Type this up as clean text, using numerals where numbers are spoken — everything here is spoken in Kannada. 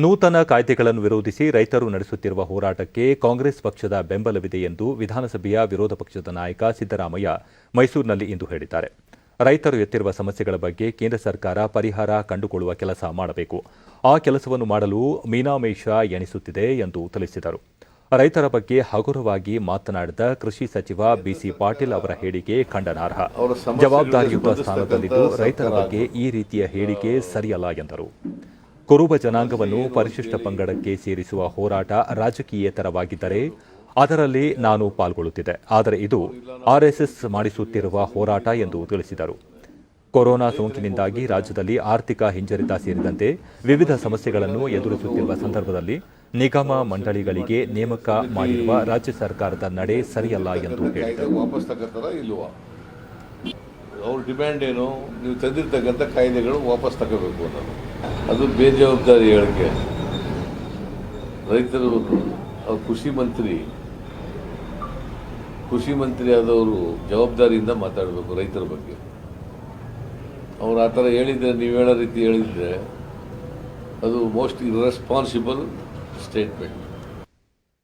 ನೂತನ ಕಾಯ್ದೆಗಳನ್ನು ವಿರೋಧಿಸಿ ರೈತರು ನಡೆಸುತ್ತಿರುವ ಹೋರಾಟಕ್ಕೆ ಕಾಂಗ್ರೆಸ್ ಪಕ್ಷದ ಬೆಂಬಲವಿದೆ ಎಂದು ವಿಧಾನಸಭೆಯ ವಿರೋಧ ಪಕ್ಷದ ನಾಯಕ ಸಿದ್ದರಾಮಯ್ಯ ಮೈಸೂರಿನಲ್ಲಿ ಇಂದು ಹೇಳಿದ್ದಾರೆ. ರೈತರು ಎತ್ತಿರುವ ಸಮಸ್ಯೆಗಳ ಬಗ್ಗೆ ಕೇಂದ್ರ ಸರ್ಕಾರ ಪರಿಹಾರ ಕಂಡುಕೊಳ್ಳುವ ಕೆಲಸ ಮಾಡಬೇಕು. ಆ ಕೆಲಸವನ್ನು ಮಾಡಲು ಮೀನಾಮೇಷ ಎಣಿಸುತ್ತಿದೆ ಎಂದು ತಿಳಿಸಿದರು. ರೈತರ ಬಗ್ಗೆ ಹಗುರವಾಗಿ ಮಾತನಾಡಿದ ಕೃಷಿ ಸಚಿವ ಬಿಸಿ ಪಾಟೀಲ್ ಅವರ ಹೇಳಿಕೆ ಖಂಡನಾರ್ಹ. ಜವಾಬ್ದಾರಿಯುತ ಸ್ಥಾನದಲ್ಲಿದ್ದು ರೈತರ ಬಗ್ಗೆ ಈ ರೀತಿಯ ಹೇಳಿಕೆ ಸರಿಯಲ್ಲ ಎಂದರು. ಕುರುಬ ಜನಾಂಗವನ್ನು ಪರಿಶಿಷ್ಟ ಪಂಗಡಕ್ಕೆ ಸೇರಿಸುವ ಹೋರಾಟ ರಾಜಕೀಯೇತರವಾಗಿದ್ದರೆ ಅದರಲ್ಲಿ ನಾನು ಪಾಲ್ಗೊಳ್ಳುತ್ತಿದ್ದೆ. ಆದರೆ ಇದು ಆರ್ಎಸ್ಎಸ್ ಮಾಡಿಸುತ್ತಿರುವ ಹೋರಾಟ ಎಂದು ತಿಳಿಸಿದರು. ಕೊರೋನಾ ಸೋಂಕಿನಿಂದಾಗಿ ರಾಜ್ಯದಲ್ಲಿ ಆರ್ಥಿಕ ಹಿಂಜರಿತ ಸೇರಿದಂತೆ ವಿವಿಧ ಸಮಸ್ಯೆಗಳನ್ನು ಎದುರಿಸುತ್ತಿರುವ ಸಂದರ್ಭದಲ್ಲಿ ನಿಗಮ ಮಂಡಳಿಗಳಿಗೆ ನೇಮಕ ಮಾಡಿರುವ ರಾಜ್ಯ ಸರ್ಕಾರದ ನಡೆ ಸರಿಯಲ್ಲ ಎಂದು ಹೇಳಿದರು. ಅವ್ರ ಡಿಮ್ಯಾಂಡ್ ಏನು? ನೀವು ತಂದಿರ್ತಕ್ಕಂಥ ಕಾಯ್ದೆಗಳು ವಾಪಸ್ ತಗೋಬೇಕು ಅನ್ನೋದು. ಅದು ಬೇಜವಾಬ್ದಾರಿ ಹೇಳಿಕೆ. ರೈತರು ಅವ್ರ ಕೃಷಿ ಮಂತ್ರಿ ಆದವರು ಜವಾಬ್ದಾರಿಯಿಂದ ಮಾತಾಡಬೇಕು ರೈತರ ಬಗ್ಗೆ. ಅವ್ರು ಆ ಥರ ಹೇಳಿದರೆ, ನೀವು ಹೇಳೋ ರೀತಿ ಹೇಳಿದರೆ ಅದು ಮೋಸ್ಟ್ ಇರ್ರೆಸ್ಪಾನ್ಸಿಬಲ್ ಸ್ಟೇಟ್ಮೆಂಟ್.